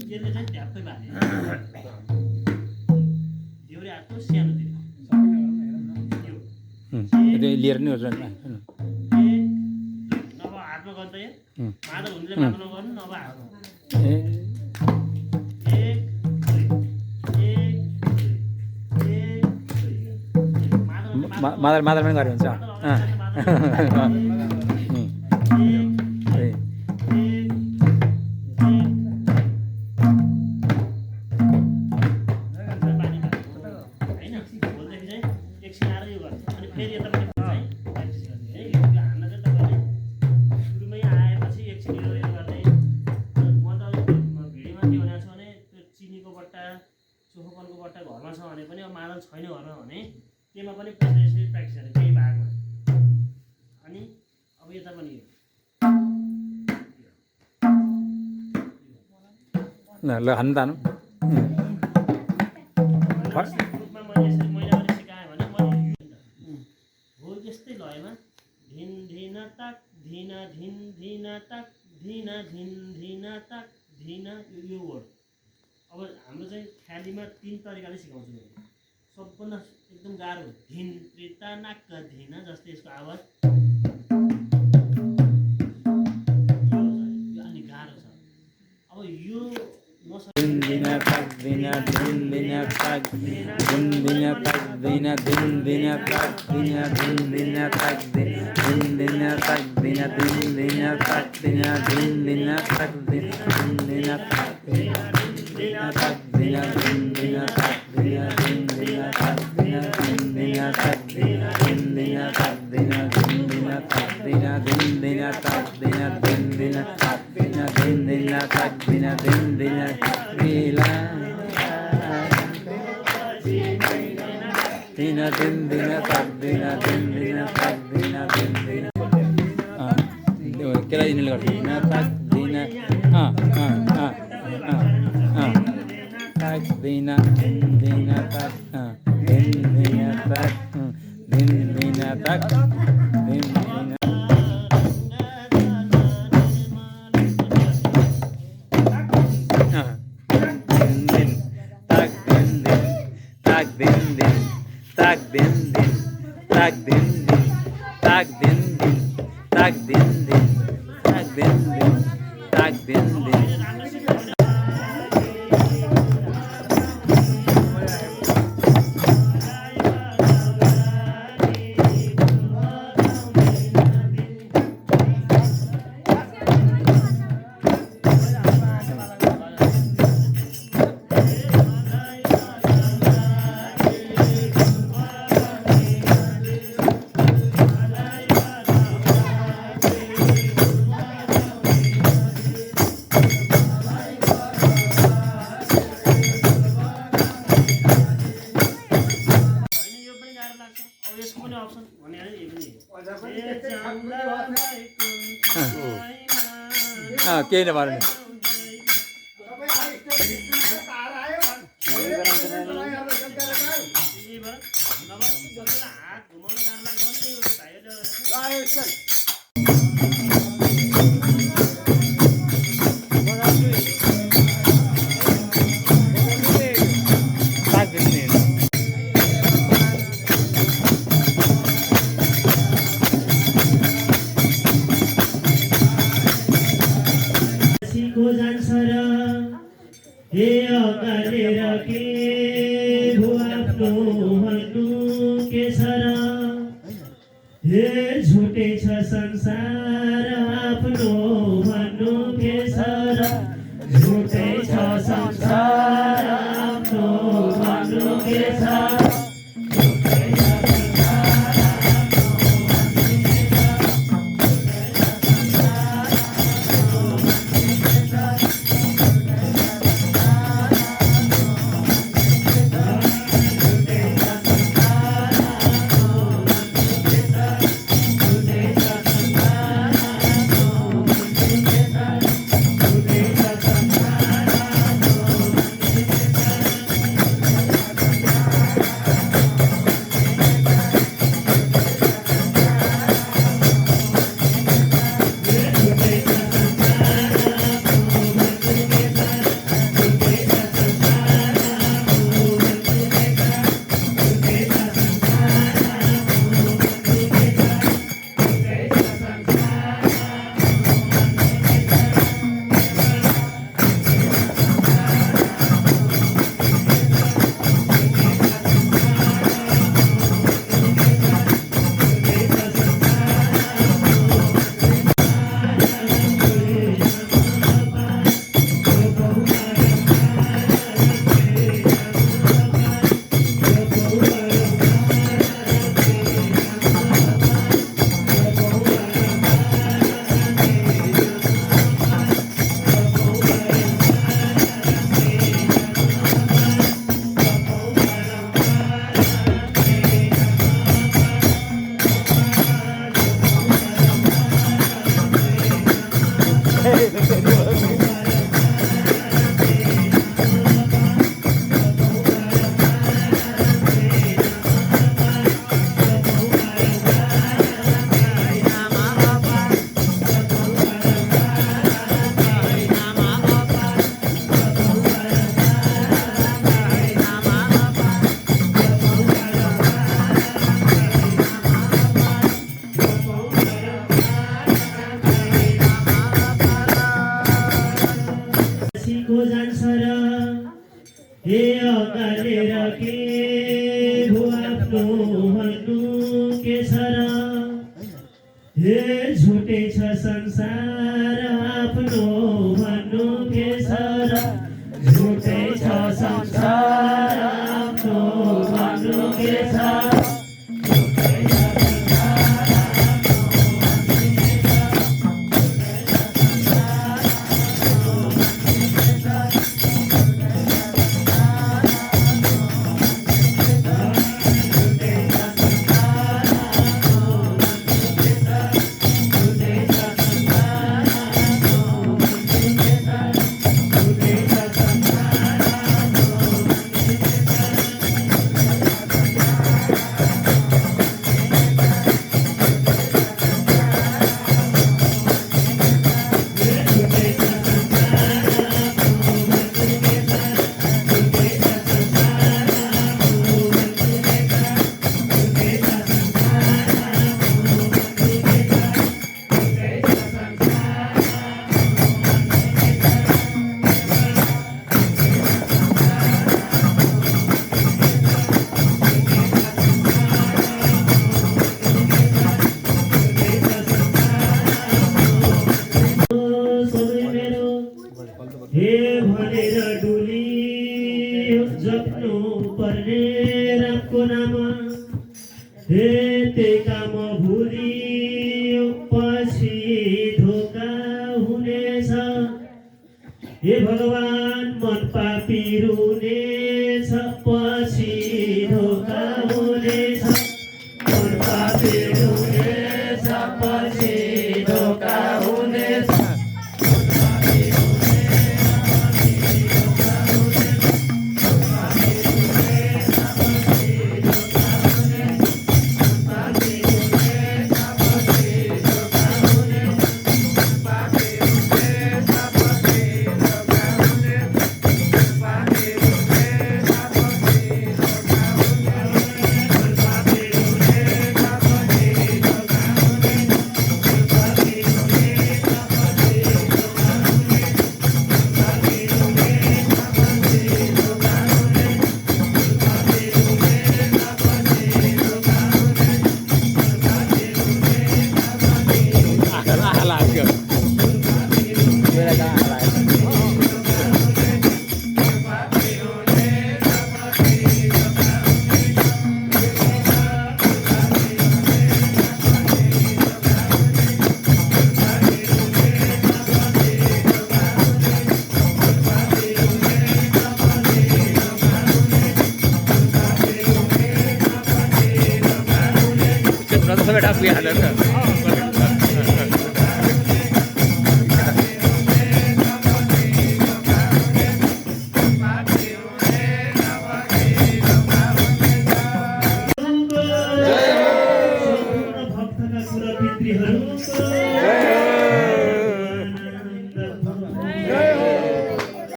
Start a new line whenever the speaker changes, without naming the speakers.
त्यसले चाहिँ ट्याप्पै बाल्यो देउरे हातको सानोतिर
लिएर नि
नभए हातमा गर्दा यहाँ मादल हुनेले मादलमा गर्नु नभए हातमा
मादल पनि गरे हुन्छ
चोखोपनको बट्टा घरमा छ भने पनि अब मादल छैन घरमा भने त्यसमा पनि यसरी प्र्याक्टिस गर्ने केही भागमा अनि अब यता पनि
ल हान्नु तानु
ग्रुपमा मैले यसरी महिनाभरि सिकाएँ भने मैले हो यस्तै लयमा धिन धिन ताक धिन धिन धिन ताक धिन धिन धिन ताक धिन यो वर्ड अब हाम्रो चाहिँ ख्यालीमा 3 तरिकाले सिकाउँछु मैले सबभन्दा एकदम गाह्रो धिन त्रिता नाक धिन जस्तै यसको आवाज यो अलिक गाह्रो छ अब यो
केलाई दिनेले गर्छ केही नभएर झुटे छ संसार आफ्नो भन्नु के छ र झुटे छ संसार आफ्नो भन्नु के छ पछिको जान्छ र हे अगालेर के भो आफ्नो भन्नु के छ र हे झुटे छ संसार आफ्नो भन्नु के छ र झुटे छ संसार आफ्नो भन्नु के छ हे भनेर डुली जप्नु पर्ने रामको नाम हे त्यही काम भुली पछि धोका हुनेछ हे भगवान मन पापी रुनेछ पछि धोका हुनेछ मन पापी रुनेछ पछि धोका हुनेछ
सबै ढाक्ने हालेर